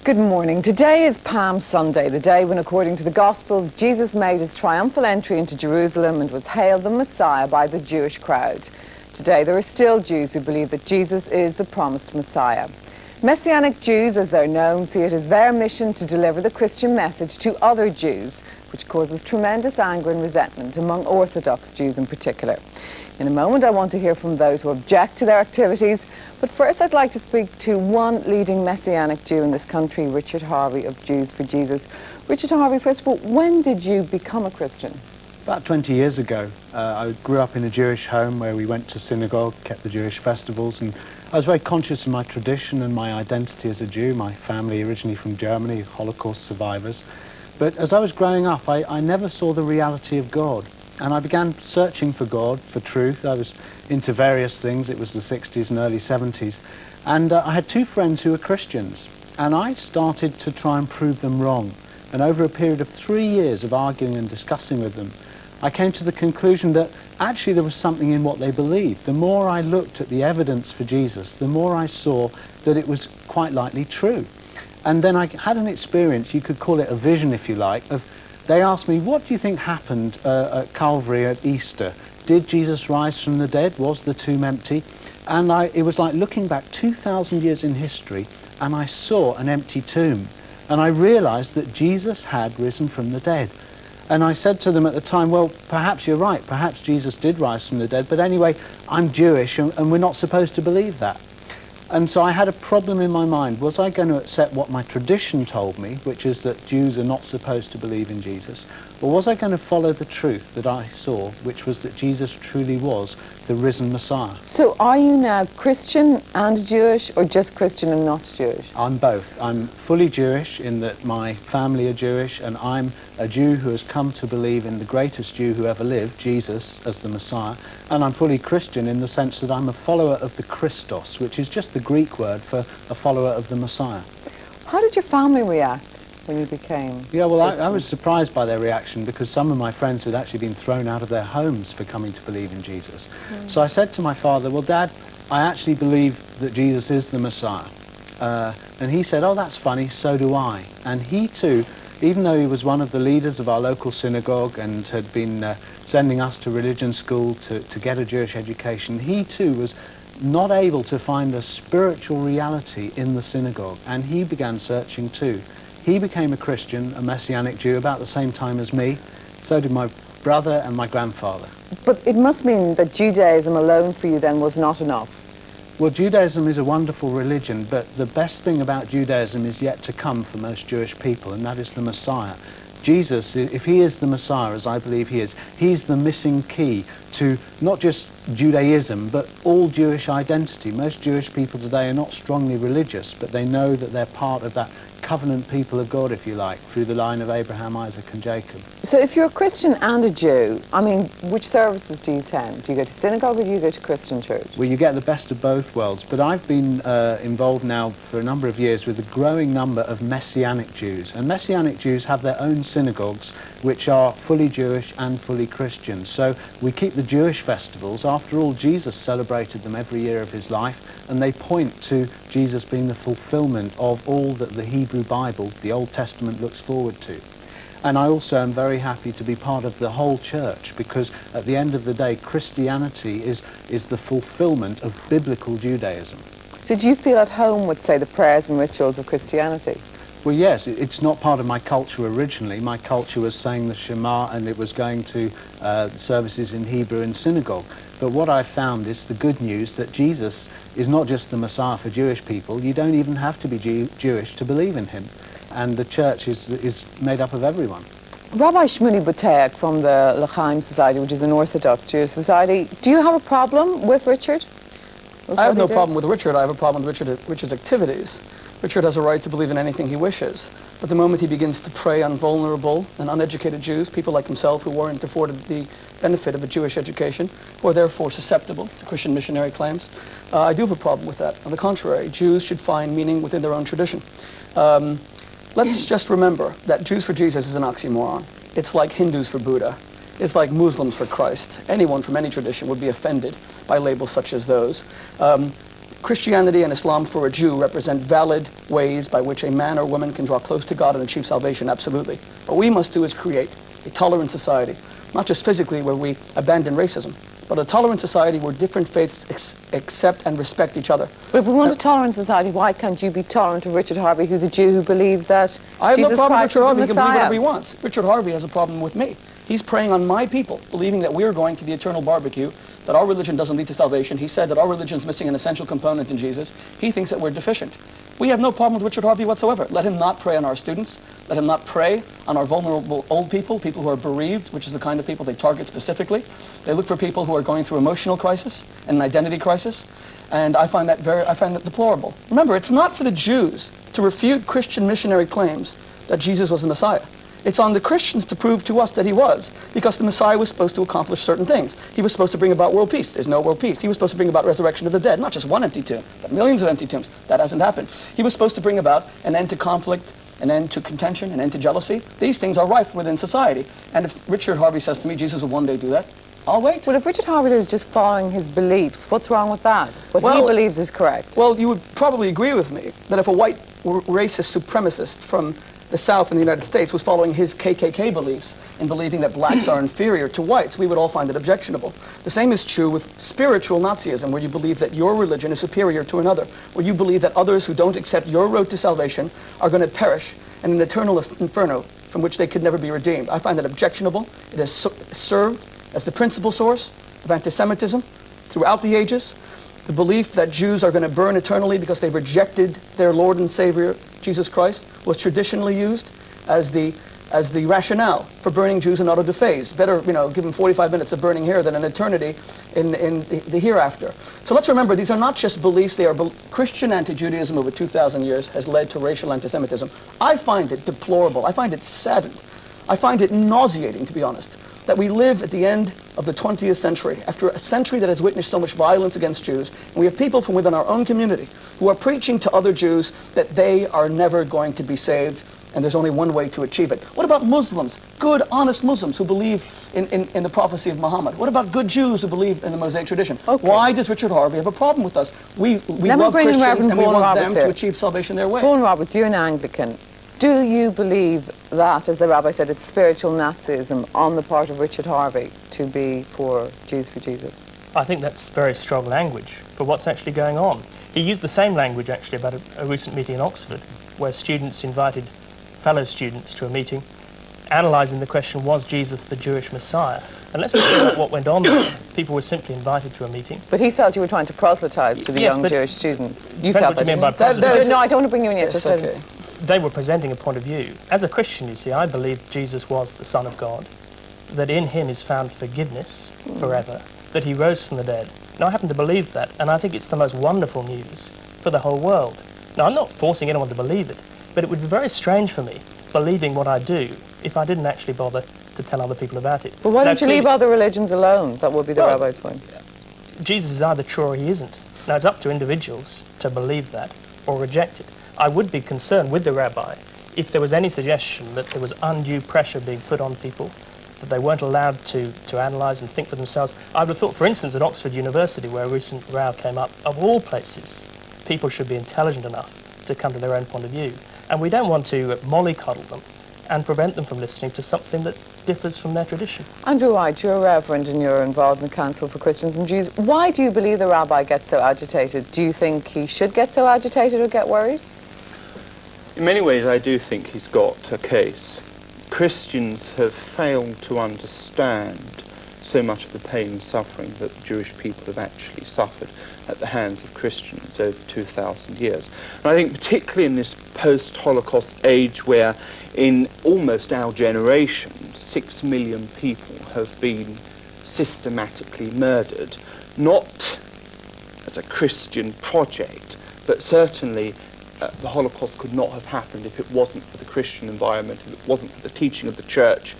Good morning. Today is Palm Sunday, the day when, according to the Gospels, Jesus made his triumphal entry into Jerusalem and was hailed the Messiah by the Jewish crowd. Today, there are still Jews who believe that Jesus is the promised Messiah. Messianic Jews, as they're known, see it as their mission to deliver the Christian message to other Jews, which causes tremendous anger and resentment among Orthodox Jews in particular. In a moment, I want to hear from those who object to their activities, but first I'd like to speak to one leading Messianic Jew in this country, Richard Harvey of Jews for Jesus. Richard Harvey, first of all, when did you become a Christian? About 20 years ago. I grew up in a Jewish home where we went to synagogue, kept the Jewish festivals, and I was very conscious of my tradition and my identity as a Jew. My family originally from Germany, Holocaust survivors. But as I was growing up, I never saw the reality of God. And I began searching for God, for truth. I was into various things. It was the 60s and early 70s. And I had two friends who were Christians. And I started to try and prove them wrong. And over a period of 3 years of arguing and discussing with them, I came to the conclusion that actually there was something in what they believed. The more I looked at the evidence for Jesus, the more I saw that it was quite likely true. And then I had an experience, you could call it a vision if you like, of they asked me, what do you think happened at Calvary at Easter? Did Jesus rise from the dead? Was the tomb empty? And it was like looking back 2,000 years in history, and I saw an empty tomb. And I realized that Jesus had risen from the dead. And I said to them at the time, well, perhaps you're right. Perhaps Jesus did rise from the dead. But anyway, I'm Jewish, and we're not supposed to believe that. And so I had a problem in my mind. Was I going to accept what my tradition told me, which is that Jews are not supposed to believe in Jesus? Or was I going to follow the truth that I saw, which was that Jesus truly was the risen Messiah? So are you now Christian and Jewish, or just Christian and not Jewish? I'm both. I'm fully Jewish in that my family are Jewish, and I'm a Jew who has come to believe in the greatest Jew who ever lived, Jesus, as the Messiah. And I'm fully Christian in the sense that I'm a follower of the Christos, which is just the Greek word for a follower of the Messiah. How did your family react when you became Yeah, well, Christian? I was surprised by their reaction because some of my friends had actually been thrown out of their homes for coming to believe in Jesus. So I said to my father, well, Dad, I actually believe that Jesus is the Messiah. And he said, oh, that's funny, so do I. And he too, even though he was one of the leaders of our local synagogue and had been sending us to religion school to get a Jewish education, he too was not able to find a spiritual reality in the synagogue, and he began searching too. He became a Christian, a Messianic Jew, about the same time as me. So did my brother and my grandfather. But it must mean that Judaism alone for you then was not enough. Well, Judaism is a wonderful religion, but the best thing about Judaism is yet to come for most Jewish people, and that is the Messiah. Jesus, if he is the Messiah, as I believe he is, he's the missing key to not just Judaism, but all Jewish identity. Most Jewish people today are not strongly religious, but they know that they're part of that covenant people of God, if you like, through the line of Abraham, Isaac and Jacob. So if you're a Christian and a Jew, I mean, which services do you attend? Do you go to synagogue or do you go to Christian church? Well, you get the best of both worlds, but I've been involved now for a number of years with a growing number of Messianic Jews. And Messianic Jews have their own synagogues, which are fully Jewish and fully Christian. So we keep the Jewish festivals. After all, Jesus celebrated them every year of his life, and they point to Jesus being the fulfillment of all that the Hebrew Bible, the Old Testament, looks forward to. And I also am very happy to be part of the whole church, because at the end of the day, Christianity is the fulfillment of biblical Judaism. So do you feel at home with, say, the prayers and rituals of Christianity? Well, yes, it's not part of my culture originally. My culture was saying the Shema, and it was going to services in Hebrew in synagogue. But what I found is the good news that Jesus is not just the Messiah for Jewish people. You don't even have to be Jewish to believe in him. And the church is made up of everyone. Rabbi Shmuel Boteach from the Chaim Society, which is an Orthodox Jewish society, do you have a problem with Richard? I have no problem with Richard. I have a problem with Richard's activities. Richard has a right to believe in anything he wishes. But the moment he begins to prey on vulnerable and uneducated Jews, people like himself who weren't afforded the benefit of a Jewish education, who are therefore susceptible to Christian missionary claims, I do have a problem with that. On the contrary, Jews should find meaning within their own tradition. Let's just remember that Jews for Jesus is an oxymoron. It's like Hindus for Buddha. It's like Muslims for Christ. Anyone from any tradition would be offended by labels such as those. Christianity and Islam for a Jew represent valid ways by which a man or woman can draw close to God and achieve salvation, absolutely. What we must do is create a tolerant society, not just physically where we abandon racism, but a tolerant society where different faiths accept and respect each other. But if we want a tolerant society, why can't you be tolerant of Richard Harvey, who's a Jew who believes that I have Jesus no problem Christ with Richard is Harvey. the He can believe Messiah? whatever he wants. Richard Harvey has a problem with me. He's preying on my people, believing that we're going to the eternal barbecue, that our religion doesn't lead to salvation. He said that our religion is missing an essential component in Jesus. He thinks that we're deficient. We have no problem with Richard Harvey whatsoever. Let him not prey on our students. Let him not prey on our vulnerable old people, people who are bereaved, which is the kind of people they target specifically. They look for people who are going through emotional crisis and an identity crisis. And I find that deplorable. Remember, it's not for the Jews to refute Christian missionary claims that Jesus was the Messiah. It's on the Christians to prove to us that he was, because the Messiah was supposed to accomplish certain things. He was supposed to bring about world peace. There's no world peace. He was supposed to bring about resurrection of the dead, not just one empty tomb, but millions of empty tombs. That hasn't happened. He was supposed to bring about an end to conflict, an end to contention, an end to jealousy. These things are rife within society. And if Richard Harvey says to me, Jesus will one day do that, I'll wait. Well, if Richard Harvey is just following his beliefs, what's wrong with that? What he believes is correct. Well, you would probably agree with me that if a white racist supremacist from the South in the United States was following his KKK beliefs and believing that blacks are inferior to whites, we would all find it objectionable. The same is true with spiritual Nazism, where you believe that your religion is superior to another, where you believe that others who don't accept your road to salvation are going to perish in an eternal inferno from which they could never be redeemed. I find that objectionable. It has served as the principal source of anti-Semitism throughout the ages. The belief that Jews are going to burn eternally because they've rejected their Lord and Savior, Jesus Christ, was traditionally used as the rationale for burning Jews in auto da fe. Better, give them 45 minutes of burning here than an eternity in the hereafter. So let's remember, these are not just beliefs. They are Christian anti-Judaism over 2,000 years has led to racial anti-Semitism. I find it deplorable. I find it saddened. I find it nauseating, to be honest, that we live at the end of the 20th century, after a century that has witnessed so much violence against Jews, and we have people from within our own community who are preaching to other Jews that they are never going to be saved, and there's only one way to achieve it. What about Muslims, good, honest Muslims who believe in the prophecy of Muhammad? What about good Jews who believe in the Mosaic tradition? Okay. Why does Richard Harvey have a problem with us? We love Christians, and we want them to achieve salvation their way. Vaughan Roberts, you're an Anglican. Do you believe that, as the Rabbi said, it's spiritual Nazism on the part of Richard Harvey to be for Jews for Jesus? I think that's very strong language for what's actually going on. He used the same language actually about a recent meeting in Oxford, where students invited fellow students to a meeting, analysing the question, was Jesus the Jewish Messiah? And let's be clear about what went on there. People were simply invited to a meeting. But he felt you were trying to proselytise to the young Jewish students. You felt what that, you mean by No, I don't want to bring you in yet. Yes, okay. They were presenting a point of view. As a Christian, you see, I believe Jesus was the Son of God, that in him is found forgiveness forever, that he rose from the dead. Now, I happen to believe that, and I think it's the most wonderful news for the whole world. Now, I'm not forcing anyone to believe it, but it would be very strange for me, believing what I do, if I didn't actually bother to tell other people about it. But why don't you leave other religions alone? That would be the Rabbi's point. Jesus is either true or he isn't. Now, it's up to individuals to believe that or reject it. I would be concerned with the Rabbi if there was any suggestion that there was undue pressure being put on people, that they weren't allowed to analyse and think for themselves. I would have thought, for instance, at Oxford University, where a recent row came up, of all places, people should be intelligent enough to come to their own point of view. And we don't want to mollycoddle them and prevent them from listening to something that differs from their tradition. Andrew White, you're a reverend and you're involved in the Council for Christians and Jews. Why do you believe the Rabbi gets so agitated? Do you think he should get so agitated or get worried? In many ways, I do think he's got a case. Christians have failed to understand so much of the pain and suffering that the Jewish people have actually suffered at the hands of Christians over 2,000 years. And I think particularly in this post-Holocaust age where in almost our generation 6 million people have been systematically murdered, not as a Christian project, but certainly the Holocaust could not have happened if it wasn't for the Christian environment, if it wasn't for the teaching of the church,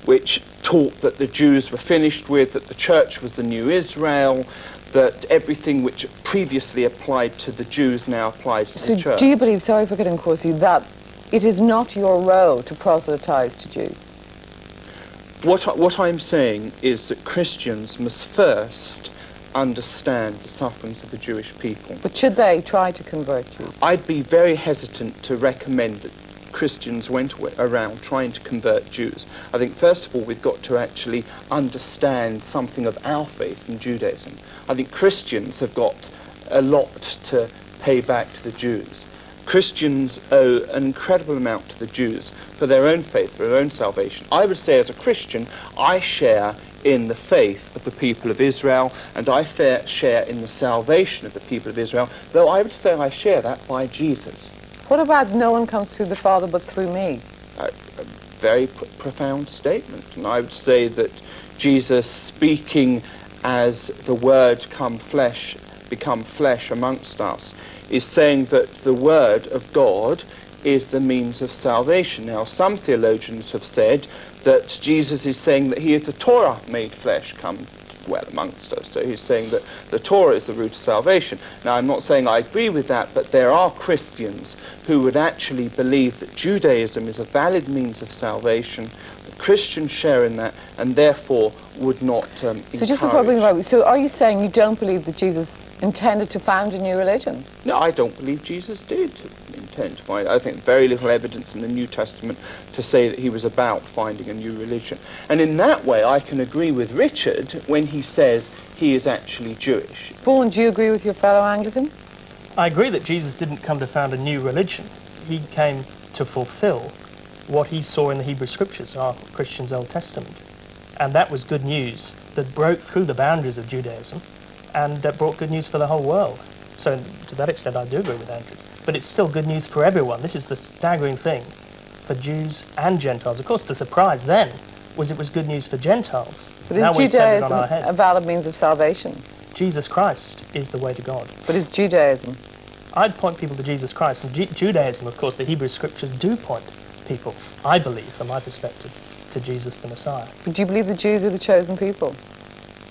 which taught that the Jews were finished with, that the church was the new Israel, that everything which previously applied to the Jews now applies to the church. So do you believe, sorry for getting Corsi, that it is not your role to proselytise to Jews? What I'm saying is that Christians must first understand the sufferings of the Jewish people. But should they try to convert Jews? I'd be very hesitant to recommend that Christians went around trying to convert Jews. I think, first of all, we've got to actually understand something of our faith in Judaism. I think Christians have got a lot to pay back to the Jews. Christians owe an incredible amount to the Jews for their own faith, for their own salvation. I would say, as a Christian, I share in the faith of the people of Israel, and I share in the salvation of the people of Israel, though I would say I share that by Jesus. What about no one comes through the Father but through me? A very profound statement. And I would say that Jesus, speaking as the Word become flesh amongst us, is saying that the Word of God is the means of salvation. Now, some theologians have said that Jesus is saying that he is the Torah made flesh come to dwell amongst us. So he's saying that the Torah is the root of salvation. Now, I'm not saying I agree with that, but there are Christians who would actually believe that Judaism is a valid means of salvation, that Christians share in that, and therefore would not encourage. So just before I bring Rabbi, so are you saying you don't believe that Jesus intended to found a new religion? No, I don't believe Jesus did intend to find. I think very little evidence in the New Testament to say that he was about finding a new religion. And in that way, I can agree with Richard when he says he is actually Jewish. Vaughan, do you agree with your fellow Anglican? I agree that Jesus didn't come to found a new religion. He came to fulfill what he saw in the Hebrew Scriptures, our Christian's Old Testament. And that was good news that broke through the boundaries of Judaism and brought good news for the whole world. So to that extent, I do agree with Andrew. But it's still good news for everyone. This is the staggering thing for Jews and Gentiles. Of course, the surprise then was it was good news for Gentiles. But is Judaism a valid means of salvation? Jesus Christ is the way to God. But is Judaism? I'd point people to Jesus Christ. And Judaism, of course, the Hebrew Scriptures do point people, I believe, from my perspective, to Jesus the Messiah. Do you believe the Jews are the chosen people?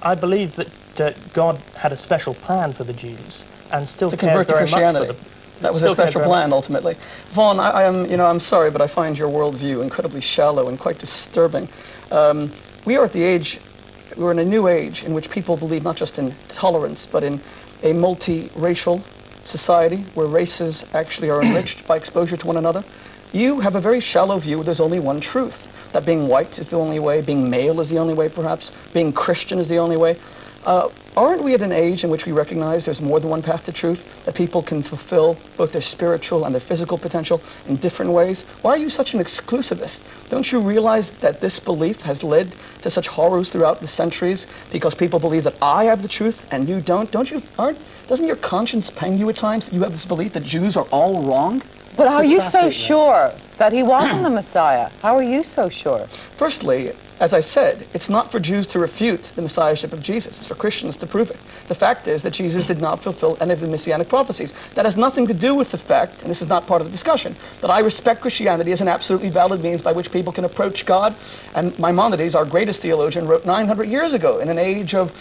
I believe that God had a special plan for the Jews and still to convert to Christianity. That was a special plan, ultimately. Vaughan, I'm sorry, but I find your worldview incredibly shallow and quite disturbing. We're in a new age in which people believe not just in tolerance, but in a multiracial society where races actually are enriched by exposure to one another. You have a very shallow view. There's only one truth. That being white is the only way, being male is the only way, perhaps, being Christian is the only way. Aren't we at an age in which we recognize there's more than one path to truth, that people can fulfill both their spiritual and their physical potential in different ways? Why are you such an exclusivist? Don't you realize that this belief has led to such horrors throughout the centuries because people believe that I have the truth and you don't? Doesn't your conscience pain you at times that you have this belief that Jews are all wrong? But how are you so sure that he wasn't the Messiah? How are you so sure? Firstly, as I said, it's not for Jews to refute the messiahship of Jesus. It's for Christians to prove it. The fact is that Jesus did not fulfill any of the messianic prophecies. That has nothing to do with the fact, and this is not part of the discussion, that I respect Christianity as an absolutely valid means by which people can approach God. And Maimonides, our greatest theologian, wrote 900 years ago in an age of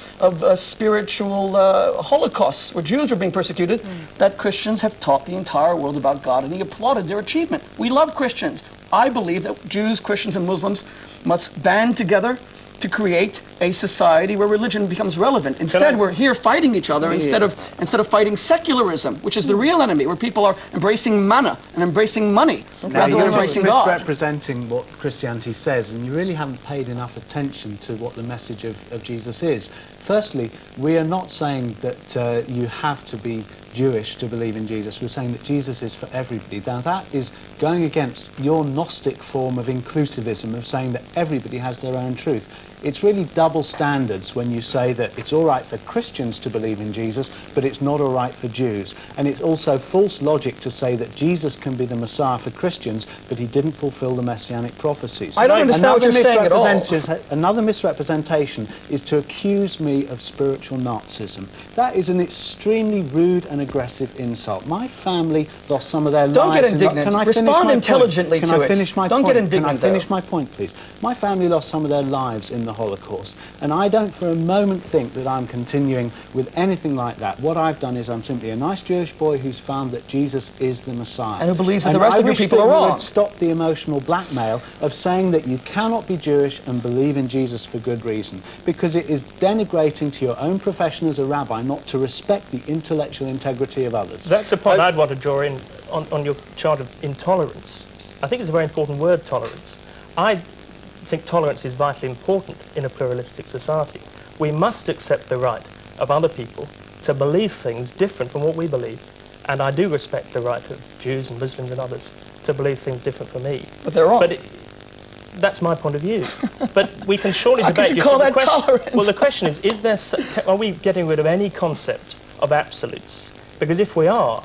spiritual holocausts where Jews were being persecuted, that Christians have taught the entire world about God, and he applauded their achievement. We love Christians. I believe that Jews, Christians, and Muslims must band together to create a society where religion becomes relevant. Instead, we're here fighting each other instead of fighting secularism, which is the real enemy, where people are embracing manna and embracing money rather than embracing God. You're misrepresenting what Christianity says, and you really haven't paid enough attention to what the message of Jesus is. Firstly, we are not saying that you have to be Jewish to believe in Jesus. We're saying that Jesus is for everybody. Now that is going against your Gnostic form of inclusivism, of saying that everybody has their own truth. It's really double standards when you say that it's all right for Christians to believe in Jesus, but it's not all right for Jews. And it's also false logic to say that Jesus can be the Messiah for Christians, but he didn't fulfill the Messianic prophecies. I don't understand what you're saying at all. Another misrepresentation is to accuse me of spiritual Nazism. That is an extremely rude and an aggressive insult. My family lost some of their Don't lives. Get indignant. Can I Respond intelligently Can to I it. finish my Don't point? get indignant, Can I finish though. my point, please? My family lost some of their lives in the Holocaust, and I don't for a moment think that I'm continuing with anything like that. What I've done is I'm simply a nice Jewish boy who's found that Jesus is the Messiah. And who believes that the rest of your people are wrong. wrong. Would stop the emotional blackmail of saying that you cannot be Jewish and believe in Jesus for good reason, because it is denigrating to your own profession as a rabbi not to respect the intellectual integrity of others. That's the point I'd want to draw in on your chart of intolerance. I think it's a very important word, tolerance. I think tolerance is vitally important in a pluralistic society. We must accept the right of other people to believe things different from what we believe. And I do respect the right of Jews and Muslims and others to believe things different from me. But they're wrong. But that's my point of view. But we can surely How debate. could you call that tolerance? Well, the question is there, are we getting rid of any concept of absolutes? Because if we are,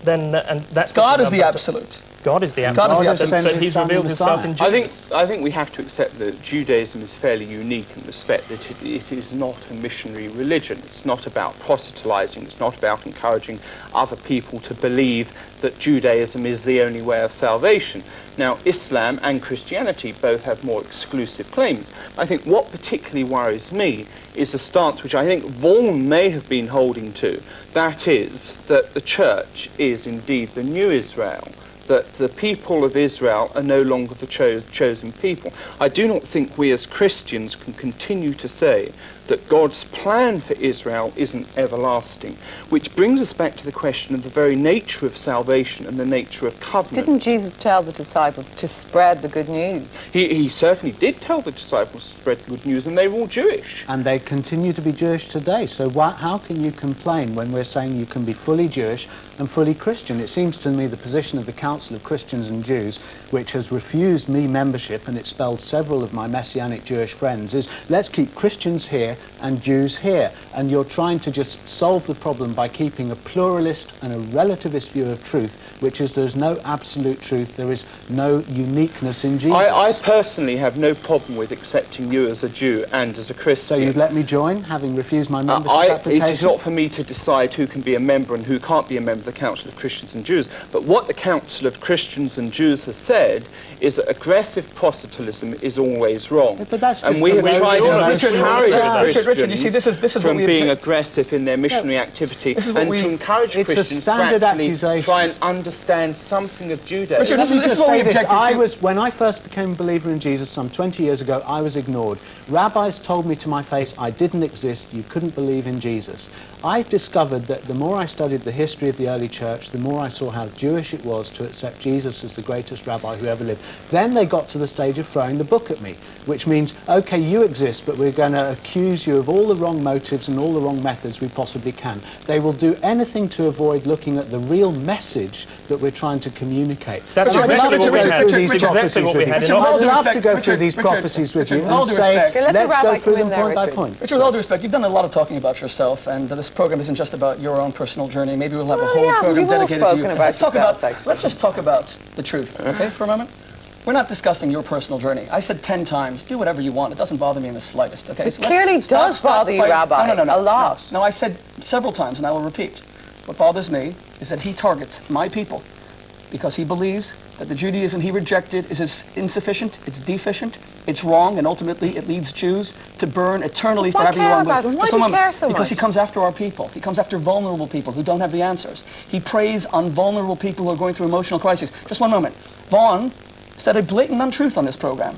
then, and that's... God is the absolute. God is the absolute. God is the absolute. But he's revealed himself in Jesus. I think we have to accept that Judaism is fairly unique in the respect that it is not a missionary religion. It's not about proselytizing. It's not about encouraging other people to believe that Judaism is the only way of salvation. Now, Islam and Christianity both have more exclusive claims. I think what particularly worries me is the stance which I think Vaughan may have been holding to. That is, that the church is indeed the new Israel, that the people of Israel are no longer the chosen people. I do not think we as Christians can continue to say that God's plan for Israel isn't everlasting, which brings us back to the question of the very nature of salvation and the nature of covenant. Didn't Jesus tell the disciples to spread the good news? He certainly did tell the disciples to spread the good news, and they were all Jewish. And they continue to be Jewish today. So how can you complain when we're saying you can be fully Jewish and fully Christian? It seems to me the position of the Council of Christians and Jews, which has refused me membership and expelled several of my Messianic Jewish friends, is let's keep Christians here and Jews here. And you're trying to just solve the problem by keeping a pluralist and a relativist view of truth, which is there's no absolute truth, there is no uniqueness in Jesus. I personally have no problem with accepting you as a Jew and as a Christian. So you'd let me join, having refused my membership application? It is not for me to decide who can be a member and who can't be a member of the Council of Christians and Jews. But what the Council of Christians and Jews has said is that aggressive proselytism is always wrong. Yeah, but that's just and we have tried to encourage Richard, you see, this is from what we being aggressive in their missionary activity and to encourage it's Christians a standard to actually accusation. try and understand something of Judaism. Richard, Let me this is just what we say this. objected to. When I first became a believer in Jesus some 20 years ago, I was ignored. Rabbis told me to my face I didn't exist, you couldn't believe in Jesus. I discovered that the more I studied the history of the early church, the more I saw how Jewish it was to accept Jesus as the greatest rabbi who ever lived. Then they got to the stage of throwing the book at me, which means, okay, you exist, but we're going to accuse you of all the wrong motives and all the wrong methods we possibly can. They will do anything to avoid looking at the real message that we're trying to communicate. That's I'd exactly love to what we go had. through these Richard, prophecies exactly what we with you. had. I'd love to go through these prophecies with you and say, let's go through them point by point. Richard, with all due respect, you've done a lot of talking about yourself, and this program isn't just about your own personal journey. Maybe we'll have a whole program dedicated to you. Let's just talk about the truth, okay, for a moment? We're not discussing your personal journey. I said 10 times, do whatever you want. It doesn't bother me in the slightest, okay? It clearly does bother you, Rabbi, a lot. No, I said several times, and I will repeat. What bothers me is that he targets my people because he believes that the Judaism he rejected is insufficient, it's deficient, it's wrong, and ultimately it leads Jews to burn eternally for everyone. Why do you care so much? Because he comes after our people. He comes after vulnerable people who don't have the answers. He preys on vulnerable people who are going through emotional crises. Just one moment. Vaughan said a blatant untruth on this program.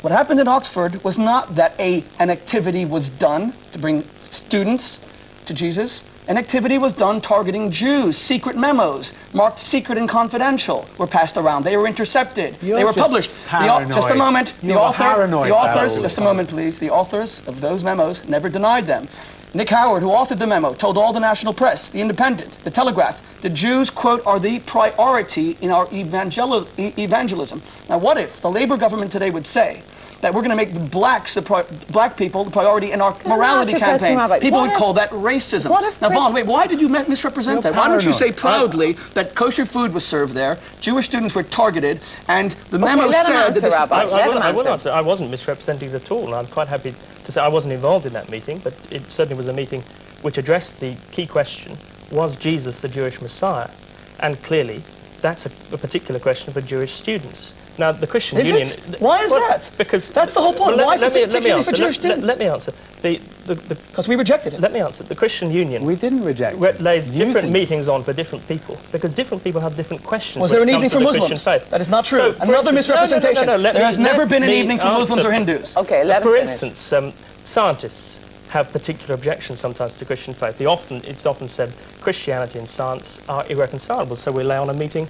What happened in Oxford was not that an activity was done to bring students to Jesus. An activity was done targeting Jews. Secret memos, marked secret and confidential, were passed around. They were intercepted. They were published. Just a moment. The authors, just a moment, please. The authors of those memos never denied them. Nick Howard, who authored the memo, told all the national press, the Independent, the Telegraph, the Jews, quote, are the priority in our evangelism. Now, what if the Labour government today would say that we're going to make the black people the priority in our morality campaign? People would call that racism. Now, Vaughan, wait, why did you misrepresent that? Why don't you say proudly that kosher food was served there, Jewish students were targeted, and the memo said that this... I will answer. I wasn't misrepresenting it at all. I'm quite happy to say I wasn't involved in that meeting, but it certainly was a meeting which addressed the key question was Jesus the Jewish Messiah? And clearly, that's a particular question for Jewish students. Now, the Christian Union... Is it? Why is that? Because that's the whole point. Why particularly for Jewish students? Let me answer. Because we rejected it. Let me answer. The Christian Union... We didn't reject it. ...lays different meetings on for different people, because different people have different questions. Was there an evening for Muslims? That is not true. So, another misrepresentation. There has never been an evening for Muslims or Hindus. Okay, let For instance, scientists have particular objections sometimes to Christian faith. It's often said Christianity and science are irreconcilable, so we lay on a meeting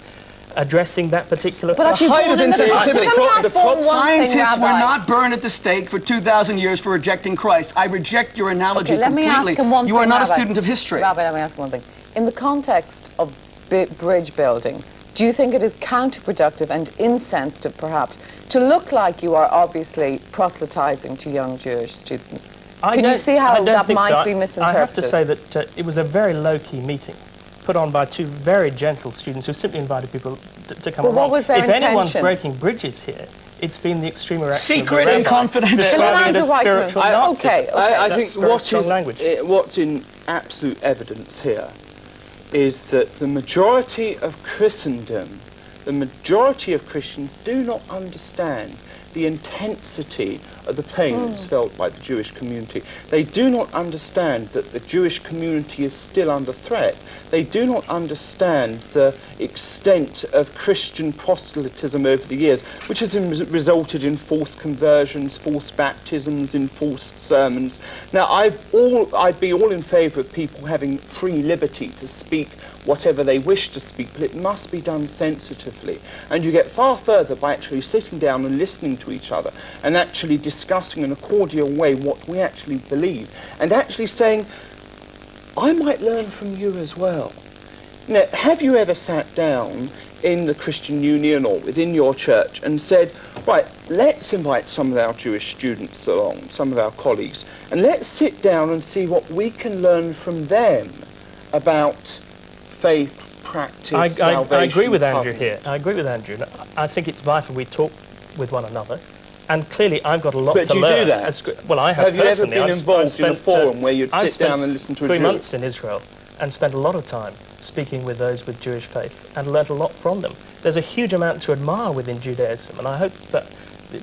addressing that particular question. The height of insensitivity. Scientists were Rabbi. not burned at the stake for 2,000 years for rejecting Christ. I reject your analogy completely. Let me ask him one thing, you are not Rabbi. A student of history. Rabbi, let me ask one thing. In the context of bridge building, do you think it is counterproductive and insensitive, perhaps, to look like you are obviously proselytizing to young Jewish students? Can you see how that might be misinterpreted? I have to say that it was a very low-key meeting, put on by two very gentle students who simply invited people to come along. What was their intention? If anyone's breaking bridges here, it's been the extreme reaction secret of the and confidential. describing it as spiritual Nazism. I think what's in absolute evidence here is that the majority of Christendom, the majority of Christians do not understand the intensity of the pains felt by the Jewish community. They do not understand that the Jewish community is still under threat. They do not understand the extent of Christian proselytism over the years, which has resulted in forced conversions, forced baptisms, enforced sermons. Now, I'd be all in favour of people having free liberty to speak whatever they wish to speak, but it must be done sensitively. And you get far further by actually sitting down and listening to each other and actually discussing in a cordial way what we actually believe, and actually saying, I might learn from you as well. Now, have you ever sat down in the Christian Union or within your church and said, right, let's invite some of our Jewish students along, some of our colleagues, and let's sit down and see what we can learn from them about faith, practice, salvation. I agree with Andrew here. I agree with Andrew. I think it's vital we talk with one another. And clearly, I've got a lot to learn. But do you do that? Well, I have personally. Have you ever been involved in a forum where you'd sit down and listen to a Jew? 3 months in Israel and spent a lot of time speaking with those with Jewish faith and learned a lot from them. There's a huge amount to admire within Judaism, and I hope that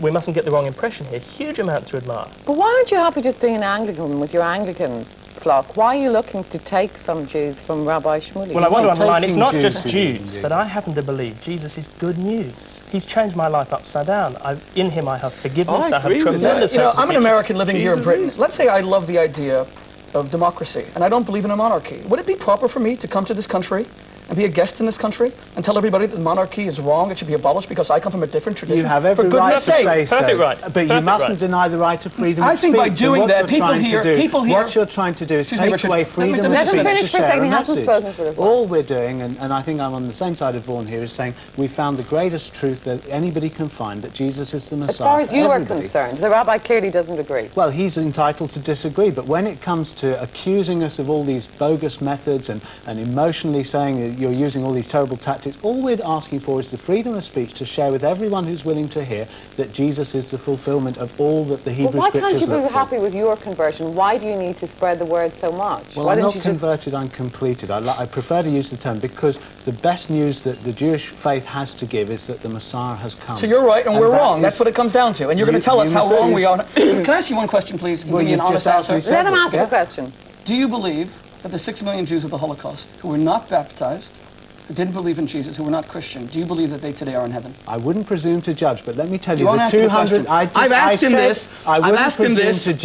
we mustn't get the wrong impression here. Huge amount to admire. But why aren't you happy just being an Anglican with your Anglican flock? Why are you looking to take some Jews from Rabbi Shmuel? Well, I want to underline, it's not just Jews, but I happen to believe Jesus is good news. He's changed my life upside down. In him I have forgiveness, I have tremendous hope. You know, I'm an American living here in Britain. Let's say I love the idea of democracy, and I don't believe in a monarchy. Would it be proper for me to come to this country and be a guest in this country and tell everybody that the monarchy is wrong, it should be abolished because I come from a different tradition? You have every right to say so. Perfect right. But you mustn't deny the right to freedom of speech. I think by doing that, people here... What you're trying to do is take away freedom of speech to share a message. All we're doing, and I think I'm on the same side of Vaughan here, is saying we found the greatest truth that anybody can find, that Jesus is the Messiah. As far as you are concerned, the Rabbi clearly doesn't agree. Well, he's entitled to disagree, but when it comes to accusing us of all these bogus methods and emotionally saying that you're using all these terrible tactics, all we're asking for is the freedom of speech to share with everyone who's willing to hear that Jesus is the fulfillment of all that the Hebrew Scriptures look for. Why can't you be happy with your conversion? Why do you need to spread the word so much? Well, I'm not converted, I'm completed. I prefer to use the term because the best news that the Jewish faith has to give is that the Messiah has come. So you're right and we're wrong. That's what it comes down to. And you're going to tell us how wrong we are. Can I ask you one question, please? Well, give me an honest answer. Let him ask the question. Do you believe that the 6 million Jews of the Holocaust who were not baptized, who didn't believe in Jesus, who were not Christian, do you believe that they today are in heaven? I wouldn't presume to judge, but let me tell you, the 200... I've asked him this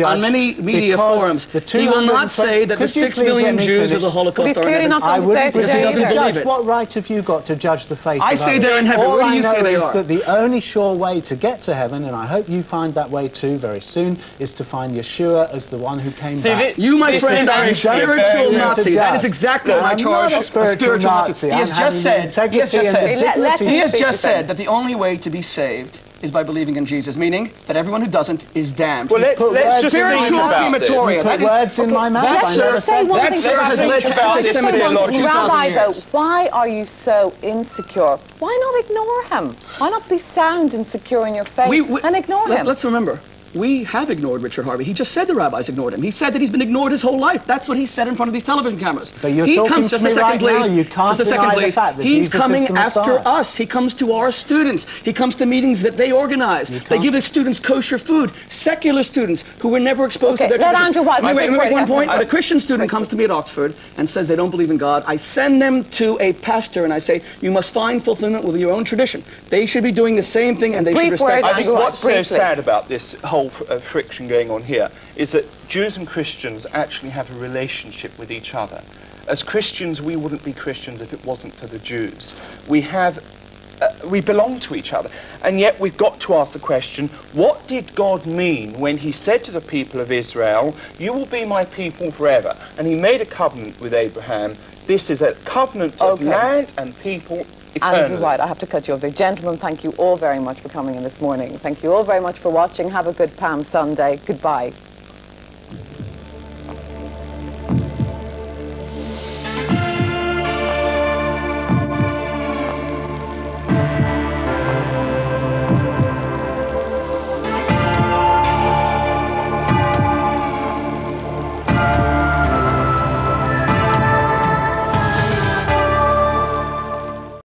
on many media forums. He will not say that the 6 million Jews of the Holocaust are in heaven. I wouldn't presume to believe it. What right have you got to judge the faith? I say they're in heaven. Where do you say they are? All I know is that the only sure way to get to heaven, and I hope you find that way too very soon, is to find Yeshua as the one who came back. You, my friend, are a spiritual Nazi. That is exactly my charge. A spiritual Nazi. He has just said... He has just said that the only way to be saved is by believing in Jesus, meaning that everyone who doesn't is damned. Well, let's just spiritual crematoria. Put words in my mouth. That, sir, has led to anti-Semitism for 2,000 years. Rabbi, though, why are you so insecure? Why not ignore him? Why not be sound and secure in your faith and ignore him? Let's remember, we have ignored Richard Harvey. He just said the rabbis ignored him. He said that he's been ignored his whole life. That's what he said in front of these television cameras. But you're he talking comes, to just me a second, right please. now. You can't just a second, deny the please. fact that He's Jesus is coming the after Messiah. us. He comes to our students. He comes to meetings that they organize. They give the students kosher food. Secular students who were never exposed to their let tradition. Andrew White Wait, one point. When a Christian student comes to me at Oxford and says they don't believe in God, I send them to a pastor and I say, you must find fulfillment with your own tradition. They should be doing the same thing and they should respect. I think what's so sad about this whole friction going on here is that Jews and Christians actually have a relationship with each other. As Christians, we wouldn't be Christians if it wasn't for the Jews. We belong to each other. And yet we've got to ask the question, what did God mean when he said to the people of Israel, you will be my people forever? And he made a covenant with Abraham. This is a covenant of land and people eternally. Andrew White, I have to cut you off there. Gentlemen, thank you all very much for coming in this morning. Thank you all very much for watching. Have a good Palm Sunday. Goodbye.